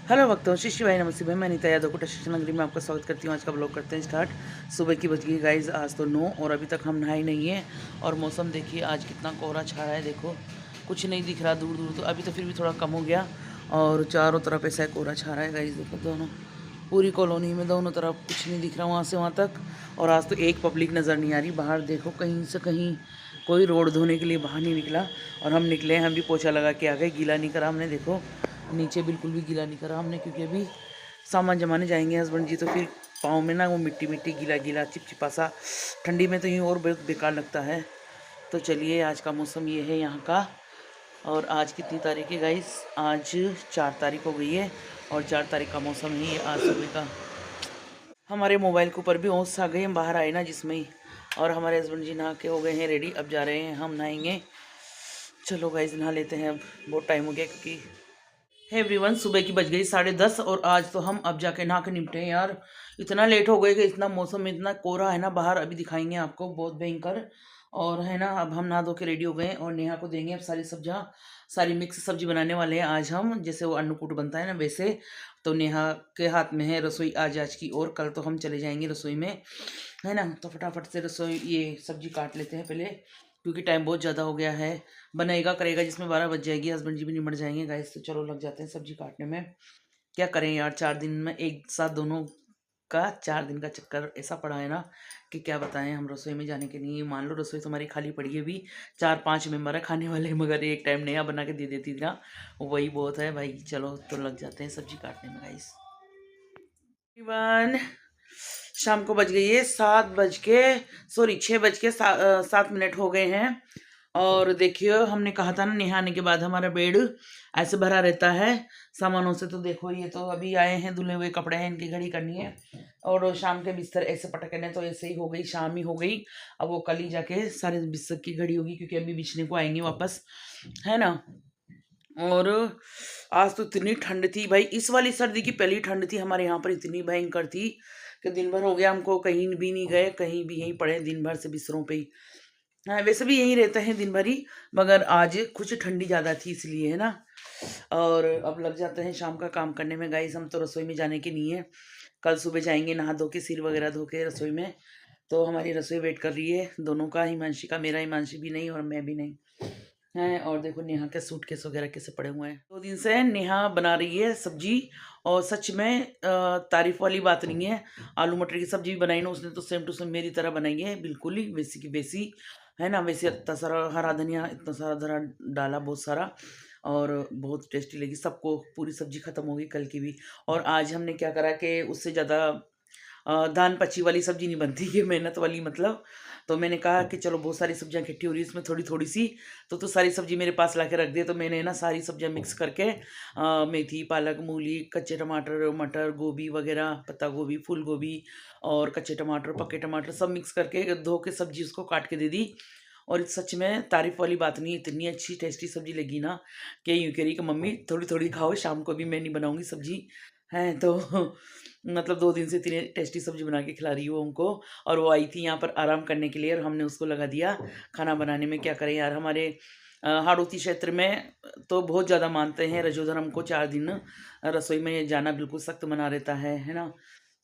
Hello भक्तों, शिष्य भाई नमस्ते भाई। मैं अनीता यादव कोटा शिक्षा नगरी में आपका स्वागत करती हूँ। आज का ब्लॉग करते हैं स्टार्ट। सुबह की बज गई गाइज, आज तो 9 और अभी तक हम नहाए नहीं हैं। और मौसम देखिए आज कितना कोहरा छा रहा है। देखो कुछ नहीं दिख रहा दूर दूर, तो अभी तो फिर भी थोड़ा कम हो गया। और चारों तरफ ऐसा कोहरा छा रहा है गाइज। देखो दोनों पूरी कॉलोनी में दोनों तरफ कुछ नहीं दिख रहा वहाँ से वहाँ तक। और आज तो एक पब्लिक नज़र नहीं आ रही बाहर। देखो कहीं से कहीं कोई रोड धोने के लिए बाहर नहीं निकला। और हम निकले, हम भी पोछा लगा के आ गए। गीला नहीं करा हमने, देखो नीचे बिल्कुल भी गीला नहीं करा हमने, क्योंकि अभी सामान जमाने जाएंगे हस्बैंड जी, तो फिर पाँव में ना वो मिट्टी मिट्टी गीला गीला चिपचिपा सा ठंडी में तो यूँ और बेकार लगता है। तो चलिए, आज का मौसम ये है यहाँ का। और आज कितनी तारीख है गाइस? आज 4 तारीख हो गई है और 4 तारीख का मौसम है ये आज सुबह का। हमारे मोबाइल के ऊपर भी ओस आ गई, हम बाहर आए ना जिसमें ही। और हमारे हस्बैंड जी नहा के हो गए हैं रेडी, अब जा रहे हैं हम नहाएंगे। चलो गाइस नहा लेते हैं, अब बहुत टाइम हो गया। क्योंकि हे एवरीवन, सुबह की बज गई 10:30 और आज तो हम अब जाके नहा के निपटे हैं यार। इतना लेट हो गए कि इतना मौसम में इतना कोहरा है ना बाहर, अभी दिखाएंगे आपको, बहुत भयंकर। और है ना, अब हम नहा धो के रेडी हो गए हैं और नेहा को देंगे अब सारी सब्जियां। सारी मिक्स सब्जी बनाने वाले हैं आज हम, जैसे वो अन्नकूट बनता है ना वैसे। तो नेहा के हाथ में है रसोई आज की, और कल तो हम चले जाएंगे रसोई में, है ना। तो फटाफट से रसोई ये सब्जी काट लेते हैं पहले, क्योंकि टाइम बहुत ज़्यादा हो गया है। बनाएगा करेगा जिसमें 12 बज जाएगी, हस्बैंड जी भी निमट जाएंगे गाइस। तो चलो लग जाते हैं सब्जी काटने में। क्या करें यार, 4 दिन में एक साथ दोनों का 4 दिन का चक्कर ऐसा पड़ा है ना कि क्या बताएं। हम रसोई में जाने के लिए, मान लो रसोई तुम्हारी खाली पड़ी है भी, 4-5 मेंबर है खाने वाले, मगर एक टाइम नया बना के दे देती थी ना, वही बहुत है भाई। चलो तो लग जाते हैं सब्जी काटने में गाइस। शाम को बज गई है 6:07 हो गए हैं। और देखिए, हमने कहा था ना नहाने के बाद हमारा बेड ऐसे भरा रहता है सामानों से। तो देखो ये तो अभी आए हैं, धुले हुए कपड़े हैं, इनकी घड़ी करनी है। और शाम के बिस्तर ऐसे पटकने, तो ऐसे ही हो गई, शाम ही हो गई। अब वो कल ही जाके सारे बिस्तर की घड़ी होगी, क्योंकि अभी बिछने को आएंगे वापस, है ना। और आज तो इतनी ठंड थी भाई, इस वाली सर्दी की पहली ठंड थी हमारे यहाँ पर, इतनी भयंकर थी कि दिन भर हो गया हमको कहीं भी नहीं गए, कहीं भी यहीं पड़े दिन भर से बिस्तरों पे ही। हाँ वैसे भी यहीं रहते हैं दिन भर ही, मगर आज कुछ ठंडी ज़्यादा थी इसलिए, है ना। और अब लग जाते हैं शाम का काम करने में गाइस। हम तो रसोई में जाने के नहीं है, कल सुबह जाएंगे नहा धो के, सिर वगैरह धो के रसोई में। तो हमारी रसोई वेट कर रही है दोनों का, हिमांशी का, मेरा हिमांशी भी नहीं और मैं भी नहीं है। और देखो नेहा के सूटकेस वगैरह कैसे पड़े हुए हैं। 2 दिन से नेहा बना रही है सब्जी, और सच में तारीफ वाली बात नहीं है। आलू मटर की सब्जी भी बनाई ना उसने, तो सेम टू सेम मेरी तरह बनाई है, बिल्कुल ही वैसी की वैसी, है ना। वैसे इतना सारा हरा धनिया, इतना सारा धरा डाला, बहुत सारा, और बहुत टेस्टी लगी सबको। पूरी सब्जी खत्म हो गई कल की भी। और आज हमने क्या करा कि उससे ज़्यादा दान पची वाली सब्जी नहीं बनती है, मेहनत वाली मतलब। तो मैंने कहा कि चलो बहुत सारी सब्जियां इकट्ठी हो रही है, इसमें थोड़ी थोड़ी सी तो सारी सब्जी मेरे पास ला के रख दिए। तो मैंने ना सारी सब्जियां मिक्स करके मेथी, पालक, मूली, कच्चे टमाटर, मटर, गोभी वगैरह, पत्ता गोभी, फूल गोभी और कच्चे टमाटर, पके टमाटर सब मिक्स करके धो के सब्जी उसको काट के दे दी। और सच में तारीफ वाली बात नहीं, इतनी अच्छी टेस्टी सब्जी लगी ना कि यूँ कह रही कि मम्मी थोड़ी थोड़ी खाओ, शाम को भी मैं नहीं बनाऊंगी सब्जी, है तो मतलब 2 दिन से इतनी टेस्टी सब्जी बना के खिला रही हूँ उनको। और वो आई थी यहाँ पर आराम करने के लिए, और हमने उसको लगा दिया खाना बनाने में। क्या करें यार, हमारे हाड़ौती क्षेत्र में तो बहुत ज़्यादा मानते हैं रजोधर्म को। 4 दिन रसोई में जाना बिल्कुल सख्त मना रहता है ना।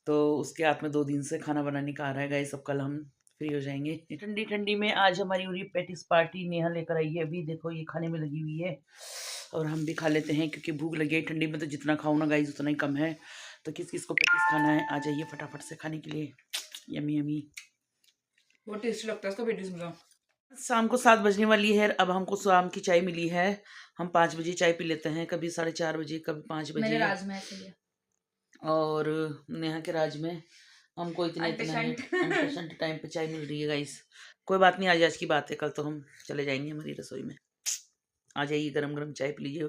तो उसके हाथ में 2 दिन से खाना बनाने का आ रहा है गाइस। सब कल हम फ्री हो जाएंगे। ठंडी ठंडी में आज हमारी पूरी पेटिस पार्टी नेहा लेकर आई है, अभी देखो ये खाने में लगी हुई है। और हम भी खा लेते हैं, क्योंकि भूख लगी है। ठंडी में तो जितना खाओ ना गाइस उतना ही कम है। तो किस किस को पेटिस खाना है, आ जाइए फटाफट से खाने के लिए। यमी यमी, बहुत टेस्टी लगता है इसका पेटिस मुझे। शाम को 7 बजने वाली है, अब हमको शाम की चाय मिली है। हम 5 बजे चाय पी लेते हैं, कभी 4:30 बजे, कभी 5 बजे। मेरे राज में ऐसे ही है। और नेहा के राज में हमको इतना इतना है, अनपेशेंट टाइम पे चाय मिल रही है गाइस। कोई बात नहीं, आज की बात है, कल तो हम चले जाएंगे हमारी रसोई में। आ जाइए, गरम गरम चाय पी लीजिए,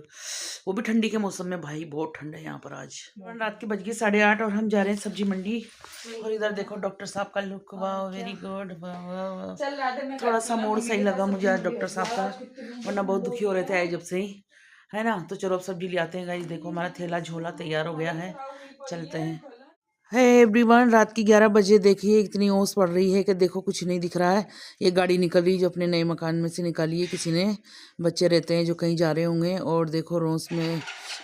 वो भी ठंडी के मौसम में। भाई बहुत ठंड है यहाँ पर आज। रात के बज गए 8:30 और हम जा रहे हैं सब्जी मंडी। और इधर देखो डॉक्टर साहब का लुक, वाह वेरी गुड, थोड़ा सा मूड सही लगा मुझे आज डॉक्टर साहब का, वरना बहुत दुखी हो रहे थे आए जब से ही, है ना। तो चलो अब सब्जी ले आते हैं गाइस। देखो हमारा थैला झोला तैयार हो गया है, चलते हैं। है एवरीवन, रात की 11 बजे देखिए इतनी ओस पड़ रही है कि देखो कुछ नहीं दिख रहा है। ये गाड़ी निकल रही जो अपने नए मकान में से निकाली है किसी ने, बच्चे रहते हैं जो कहीं जा रहे होंगे। और देखो रोस में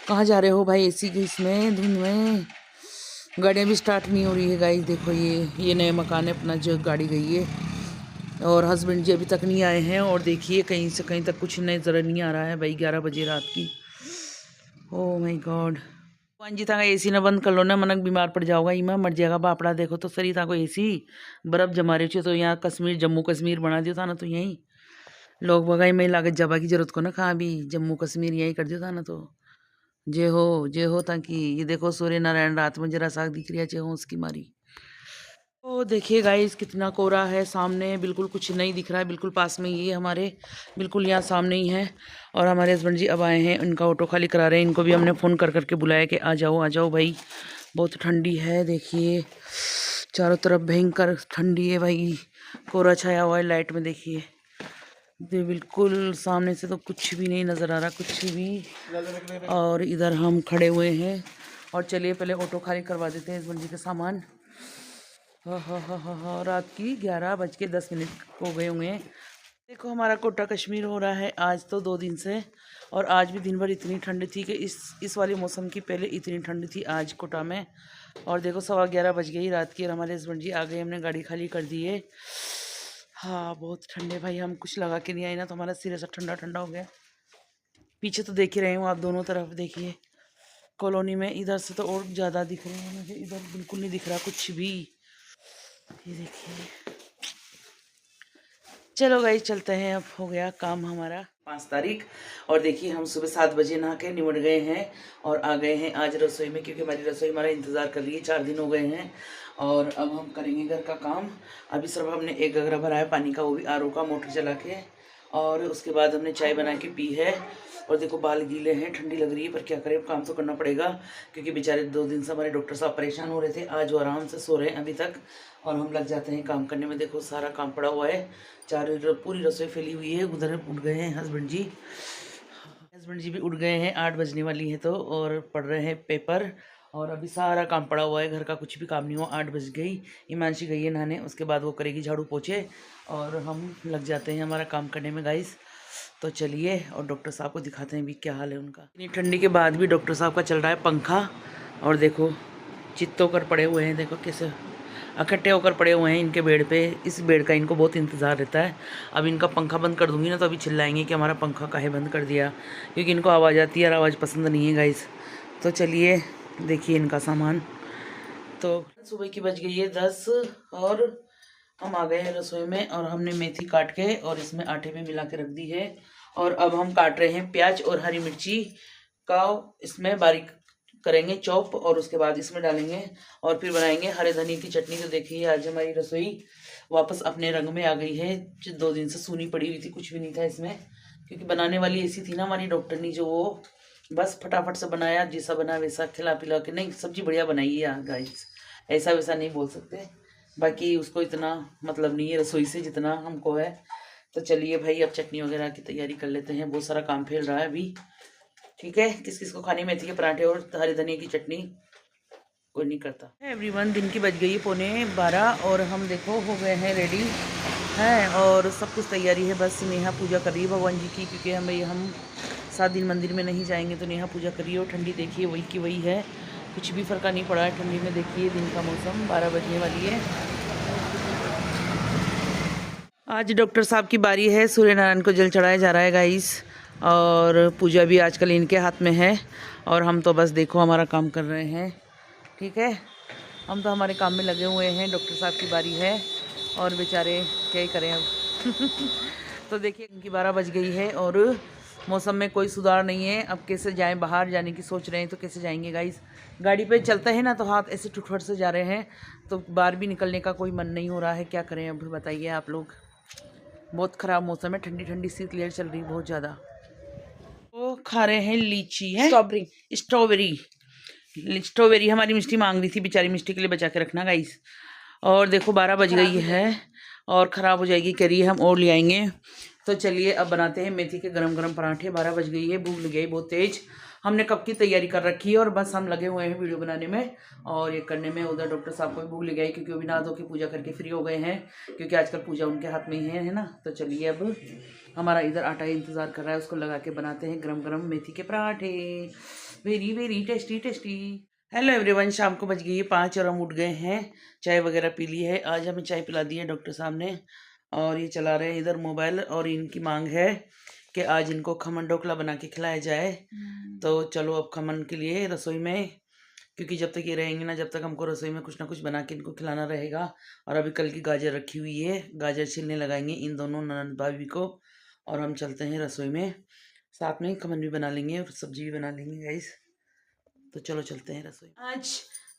कहाँ जा रहे हो भाई, एसी की इसमें धुंध में गाड़ियाँ भी स्टार्ट नहीं हो रही है गाइस। देखो ये नए मकान है अपना जो गाड़ी गई है, और हस्बैंड जी अभी तक नहीं आए हैं। और देखिए कहीं से कहीं तक कुछ नज़र नहीं आ रहा है भाई, 11 बजे रात की। ओह माय गॉड, जी था एसी ना बंद कर लो ना, मनक बीमार पड़ जाओगा, इमा मर जाएगा बापड़ा। देखो तो सही था को एसी बर्फ जमा रही थी, तो यहाँ कश्मीर जम्मू कश्मीर बना दिया था ना, तो यहीं लोग बगाई में लागत जबा की जरूरत को ना, कहाँ भी जम्मू कश्मीर यहीं कर दिया था ना। तो जे हो ताकि ये देखो सूर्य नारायण रात में जरा साग दिख रही है, जे हो उसकी मारी। तो देखिए गाइस कितना कोहरा है, सामने बिल्कुल कुछ नहीं दिख रहा है, बिल्कुल पास में ये हमारे बिल्कुल यहाँ सामने ही है। और हमारे हस्बैंड जी अब आए हैं, इनका ऑटो खाली करा रहे हैं। इनको भी हमने फ़ोन कर करके बुलाया कि आ जाओ भाई, बहुत ठंडी है। देखिए चारों तरफ भयंकर ठंडी है भाई, कोहरा छाया हुआ है। लाइट में देखिए बिल्कुल सामने से तो कुछ भी नहीं नज़र आ रहा, कुछ भी। और इधर हम खड़े हुए हैं। और चलिए पहले ऑटो खाली करवा देते हैं हस्बैंड जी के सामान। हाँ, रात की 11:10 हो गए होंगे। देखो हमारा कोटा कश्मीर हो रहा है आज तो 2 दिन से। और आज भी दिन भर इतनी ठंड थी कि इस वाले मौसम की पहले इतनी ठंड थी आज कोटा में। और देखो 11:15 बज गई रात की, और हमारे हस्बैंड जी आ गए, हमने गाड़ी खाली कर दी है। हाँ बहुत ठंडे भाई, हम कुछ लगा के नहीं आए ना, तो हमारा सिर ऐसा ठंडा ठंडा हो गया। पीछे तो देख ही रहे हूँ आप, दोनों तरफ देखिए कॉलोनी में, इधर से तो और ज़्यादा दिख रहे हैं मुझे, इधर बिल्कुल नहीं दिख रहा कुछ भी। ये देखिए, चलो गाइस चलते हैं, अब हो गया काम हमारा 5 तारीख। और देखिए हम सुबह 7 बजे नहा के निमट गए हैं और आ गए हैं आज रसोई में, क्योंकि हमारी रसोई हमारा इंतज़ार कर रही है, 4 दिन हो गए हैं। और अब हम करेंगे घर का काम। अभी सिर्फ हमने एक घगरा भरा है पानी का, वो भी आरओ का मोटर चला के। और उसके बाद हमने चाय बना के पी है। और देखो बाल गीले हैं, ठंडी लग रही है, पर क्या करें, काम तो करना पड़ेगा, क्योंकि बेचारे 2 दिन से हमारे डॉक्टर साहब परेशान हो रहे थे। आज वो आराम से सो रहे हैं अभी तक, और हम लग जाते हैं काम करने में। देखो सारा काम पड़ा हुआ है, पूरी रसोई फैली हुई है। उधर उठ गए हैं हस्बैंड जी भी उठ गए हैं, 8 बजने वाली है तो, और पढ़ रहे हैं पेपर। और अभी सारा काम पड़ा हुआ है, घर का कुछ भी काम नहीं हुआ। 8 बज गई, इमानशी गई है नहाने, उसके बाद वो करेगी झाड़ू पोछे, और हम लग जाते हैं हमारा काम करने में गाइस। तो चलिए और डॉक्टर साहब को दिखाते हैं भी क्या हाल है उनका। इतनी ठंडी के बाद भी डॉक्टर साहब का चल रहा है पंखा। और देखो चित्त होकर पड़े हुए हैं, देखो कैसे इकट्ठे होकर पड़े हुए हैं इनके बेड पे। इस बेड का इनको बहुत इंतज़ार रहता है। अब इनका पंखा बंद कर दूंगी ना, तो अभी चिल्लाएंगे कि हमारा पंखा काहे बंद कर दिया, क्योंकि इनको आवाज़ आती है और आवाज़ पसंद नहीं है गाइस। तो चलिए देखिए इनका सामान। तो सुबह की बज गई है 10, और हम आ गए हैं रसोई में। और हमने मेथी काट के और इसमें आटे में मिला के रख दी है। और अब हम काट रहे हैं प्याज और हरी मिर्ची का, इसमें बारीक करेंगे चॉप, और उसके बाद इसमें डालेंगे और फिर बनाएंगे हरे धनिए की चटनी। तो देखिए आज हमारी रसोई वापस अपने रंग में आ गई है, जो 2 दिन से सूनी पड़ी हुई थी, कुछ भी नहीं था इसमें, क्योंकि बनाने वाली ऐसी थी ना हमारी डॉक्टर ने, जो वो बस फटाफट से बनाया, जैसा बना वैसा खिला पिला के। नहीं सब्जी बढ़िया बनाई है यार गाइस, ऐसा वैसा नहीं बोल सकते, बाकी उसको इतना मतलब नहीं है रसोई से जितना हमको है। तो चलिए भाई अब चटनी वगैरह की तैयारी कर लेते हैं, बहुत सारा काम फैल रहा है अभी। ठीक है, किस किस को खानी मेथी के पराठे और हरे धनिया की चटनी, कोई नहीं करता। एवरीवन दिन की बज गई है 11:15, और हम देखो हो गए हैं रेडी हैं, और सब कुछ तैयारी है। बस नेहा पूजा कर रही है भगवान जी की, क्योंकि हम 7 दिन मंदिर में नहीं जाएंगे, तो नेहा पूजा कर रही है। और ठंडी देखिए वही की वही है, कुछ भी फर्क नहीं पड़ा है ठंडी में। देखिए दिन का मौसम 12 बजने वाली है। आज डॉक्टर साहब की बारी है, सूर्य नारायण को जल चढ़ाया जा रहा है गाइस, और पूजा भी आजकल इनके हाथ में है। और हम तो बस देखो हमारा काम कर रहे हैं। ठीक है, हम तो हमारे काम में लगे हुए हैं, डॉक्टर साहब की बारी है, और बेचारे क्या ही करें अब। तो देखिए इनकी 12 बज गई है, और मौसम में कोई सुधार नहीं है। अब कैसे जाएं, बाहर जाने की सोच रहे हैं, तो कैसे जाएंगे गाइस। गाड़ी पे चलते हैं ना तो हाथ ऐसे ठुठुर से जा रहे हैं, तो बाहर भी निकलने का कोई मन नहीं हो रहा है। क्या करें अब बताइए आप लोग, बहुत ख़राब मौसम है, ठंडी ठंडी सी क्लियर चल रही बहुत ज़्यादा। तो खा रहे हैं लीची है, स्ट्रॉबेरी हमारी मिष्टी मांग रही थी, बेचारी मिष्टी के लिए बचा के रखना गाइस। और देखो 12 बज गई है और ख़राब हो जाएगी कह रही है, हम और ले आएंगे। तो चलिए अब बनाते हैं मेथी के गरम गरम पराठे। 12 बज गई है, भूख लग गई बहुत तेज़। हमने कब की तैयारी कर रखी है और बस हम लगे हुए हैं वीडियो बनाने में और ये करने में। उधर डॉक्टर साहब को भी भूख लग गई क्योंकि वो भी नहा धो के पूजा करके फ्री हो गए हैं, क्योंकि आजकल पूजा उनके हाथ में ही है ना। तो चलिए अब हमारा इधर आटा इंतज़ार कर रहा है, उसको लगा के बनाते हैं गरम गरम मेथी के पराठे। Very very tasty tasty. Hello everyone, शाम को बज गई है 5 और हम उठ गए हैं, चाय वगैरह पी ली है। आज हमें चाय पिला दी है डॉक्टर साहब ने और ये चला रहे हैं इधर मोबाइल। और इनकी मांग है कि आज इनको खमन ढोकला बना के खिलाया जाए। तो चलो अब खमन के लिए रसोई में, क्योंकि जब तक ये रहेंगे ना जब तक हमको रसोई में कुछ ना कुछ बना के इनको खिलाना रहेगा। और अभी कल की गाजर रखी हुई है, गाजर छिलने लगाएंगे इन दोनों ननद भाभी को और हम चलते हैं रसोई में। साथ में खमन भी बना लेंगे और सब्जी भी बना लेंगे गाइस। तो चलो चलते हैं रसोई आज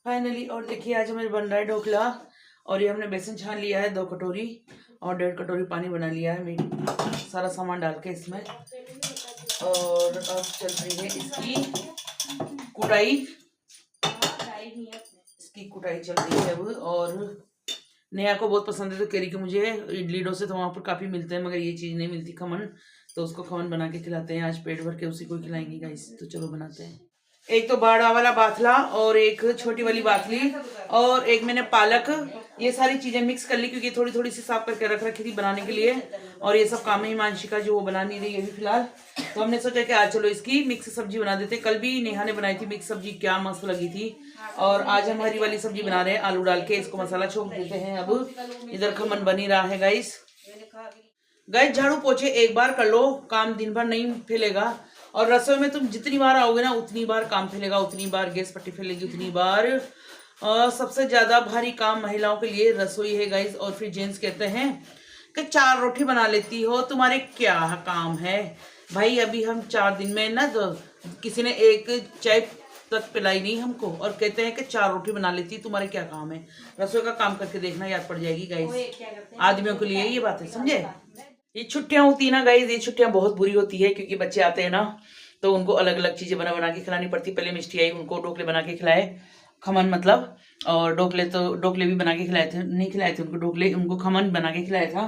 फाइनली। और देखिए आज हमें बन रहा है ढोकला और ये हमने बेसन छान लिया है 2 कटोरी और 1.5 कटोरी पानी बना लिया है मीट सारा सामान डाल के इसमें। और अब चल रही है इसकी कुटाई, चल रही है अब। और नेहा को बहुत पसंद है तो कह रही कि मुझे इडली डोसे तो वहाँ पर काफ़ी मिलते हैं मगर ये चीज़ नहीं मिलती खमन, तो उसको खमन बना के खिलाते हैं आज, पेट भर के उसी को खिलाएंगे गाइस। तो चलो बनाते हैं। एक तो बड़ा वाला बाथला और एक छोटी वाली बाथली और एक मैंने पालक, ये सारी चीजें मिक्स कर ली क्योंकि थोड़ी थोड़ी सी साफ करके रख रखी थी बनाने के लिए। और ये सब काम है हिमांशी का जो वो बना नहीं रही है अभी फिलहाल। तो हमने सोचा कि आज चलो इसकी मिक्स सब्जी बना देते। कल भी नेहा ने बनाई थी मिक्स सब्जी, क्या मस्त लगी थी। और आज हम हरी वाली सब्जी बना रहे हैं, आलू डाल के इसको मसाला छोड़ देते हैं। अब इधर खमन बन ही रहा है गाइस। झाड़ू पोछे एक बार कर लो, काम दिन भर नहीं फैलेगा। और रसोई में तुम जितनी बार आओगे ना उतनी बार काम फैलेगा, उतनी बार गैस पट्टी फैलेगी, उतनी बार। सबसे ज्यादा भारी काम महिलाओं के लिए रसोई है गाइस। और फिर जेंट्स कहते हैं कि 4 रोटी बना लेती हो, तुम्हारे क्या काम है भाई। अभी हम 4 दिन में ना तो किसी ने एक चाय तक पिलाई नहीं हमको और कहते हैं कि 4 रोटी बना लेती, तुम्हारे क्या काम है। रसोई का काम करके देखना, याद पड़ जाएगी गाइस आदमियों के लिए ये बात है, समझे। ये छुट्टियां होती है ना गाइस, ये छुट्टियां बहुत बुरी होती है क्योंकि बच्चे आते हैं ना तो उनको अलग अलग चीजें बना बना के खिलानी पड़ती। पहले मिष्टी आई, उनको ढोकले बना के खिलाए, खमन मतलब। और ढोकले भी बना के खिलाए थे, नहीं खिलाए थे उनको ढोकले, उनको खमन बना के खिलाया था,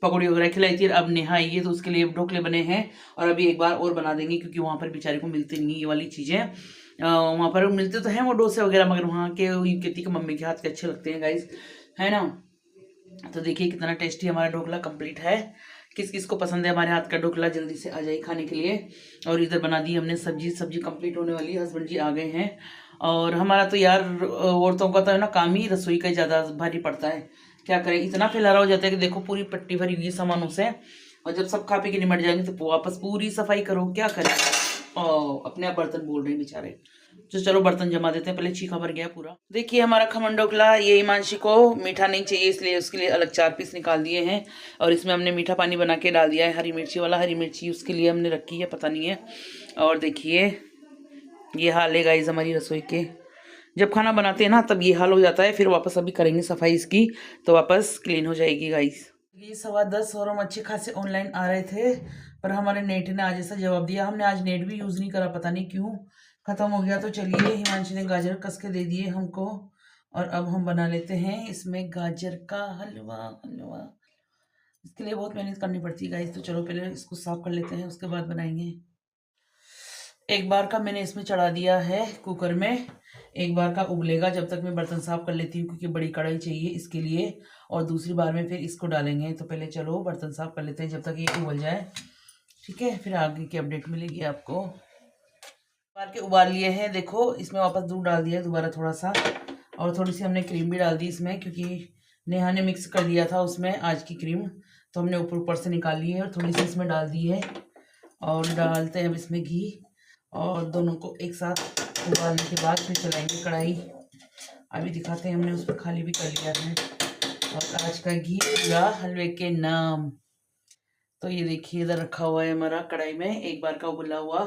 पकौड़ी वगैरह खिलाई थी। अब नेहा आई है तो उसके लिए ढोकले बने हैं और अभी एक बार और बना देंगे क्योंकि वहाँ पर बेचारे को मिलते नहीं ये वाली चीज़ें। वहाँ पर मिलते तो हैं वो डोसे वगैरह मगर वहाँ के कहती कि मम्मी के हाथ के अच्छे लगते हैं गाइस, है ना। तो देखिए कितना टेस्टी हमारा ढोकला कंप्लीट है। किस किस को पसंद है हमारे हाथ का ढोकला, जल्दी से आ जाए खाने के लिए। और इधर बना दी हमने सब्जी कंप्लीट होने वाली है, हस्बैंड जी आ गए हैं। और हमारा तो यार औरतों का तो है ना काम ही रसोई का ज़्यादा भारी पड़ता है, क्या करें। इतना फैलारा हो जाता है कि देखो पूरी पट्टी भरी हुई है सामानों से, और जब सब खा पी के निमट जाएंगे तो वापस पूरी सफाई करो, क्या करें। अपने आप बर्तन बोल रहे हैं बेचारे। तो चलो बर्तन जमा देते हैं, पहले चीखा भर गया पूरा। देखिए हमारा खमन ढोकला, ये हिमांशी को मीठा नहीं चाहिए इसलिए उसके लिए अलग 4 पीस निकाल दिए हैं। और इसमें हमने मीठा पानी बना के डाल दिया है, हरी मिर्ची वाला। हरी मिर्ची उसके लिए हमने रखी है, पता नहीं है। और देखिए ये हाल है गाइस हमारी रसोई के, जब खाना बनाते हैं ना तब ये हाल हो जाता है। फिर वापस अभी करेंगे सफाई इसकी तो वापस क्लीन हो जाएगी गाइस। ये 10:15 और हम अच्छे खासे ऑनलाइन आ रहे थे पर हमारे नेट ने आज ऐसा जवाब दिया। हमने आज नेट भी यूज़ नहीं करा, पता नहीं क्यों ख़त्म हो गया। तो चलिए हिमांशी ने गाजर कस के दे दिए हमको और अब हम बना लेते हैं इसमें गाजर का हलवा। इसके लिए बहुत मेहनत करनी पड़ती है गाइस। तो चलो पहले इसको साफ कर लेते हैं, उसके बाद बनाएंगे। एक बार का मैंने इसमें चढ़ा दिया है कुकर में, एक बार का उबलेगा जब तक मैं बर्तन साफ कर लेती हूँ क्योंकि बड़ी कढ़ाई चाहिए इसके लिए। और दूसरी बार में फिर इसको डालेंगे। तो पहले चलो बर्तन साफ कर लेते हैं जब तक ये उबल जाए, ठीक है। फिर आगे की अपडेट मिलेगी आपको। बार के उबाल लिए हैं, देखो इसमें वापस दूध डाल दिया है दोबारा थोड़ा सा, और थोड़ी सी हमने क्रीम भी डाल दी इसमें क्योंकि नेहा ने मिक्स कर दिया था उसमें आज की क्रीम, तो हमने ऊपर से निकाल ली है और थोड़ी सी इसमें डाल दी है। और डालते हैं अब इसमें घी और दोनों को एक साथ उबालने के बाद फिर चलाएंगे कढ़ाई। अभी दिखाते हैं, हमने उस पर खाली भी कर लिया है। और आज का घी पूरा हलवे के नाम। तो ये देखिए इधर रखा हुआ है हमारा कढ़ाई में, एक बार का उबला हुआ,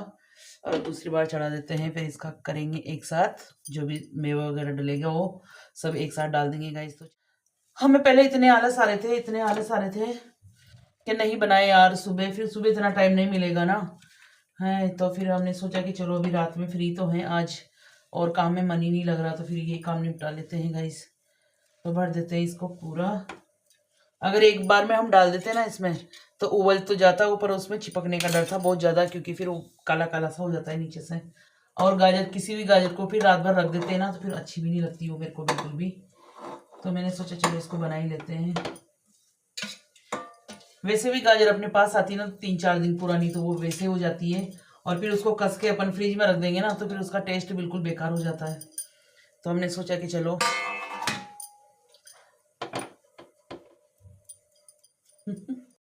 और दूसरी बार चढ़ा देते हैं। फिर इसका करेंगे एक साथ, जो भी मेवा वगैरह डलेगा वो सब एक साथ डाल देंगे गाइस। तो हमें पहले इतने आलस आ रहे थे कि नहीं बनाए यार सुबह, फिर सुबह इतना टाइम नहीं मिलेगा ना है। तो फिर हमने सोचा कि चलो अभी रात में फ्री तो हैं आज और काम में मन ही नहीं लग रहा, तो फिर ये काम निपटा लेते हैं गाइस। तो भर देते हैं इसको पूरा। अगर एक बार में हम डाल देते हैं ना इसमें तो उबल तो जाता, ऊपर उसमें चिपकने का डर था बहुत ज़्यादा क्योंकि फिर वो काला काला सा हो जाता है नीचे से। और गाजर, किसी भी गाजर को फिर रात भर रख देते हैं ना तो फिर अच्छी भी नहीं लगती वो मेरे को बिल्कुल भी। तो मैंने सोचा चलो इसको बना ही लेते हैं। वैसे भी गाजर अपने पास आती है ना तो 3-4 दिन पुरानी तो वो वैसे हो जाती है, और फिर उसको कस के अपन फ्रिज में रख देंगे ना तो फिर उसका टेस्ट बिल्कुल बेकार हो जाता है। तो हमने सोचा कि चलो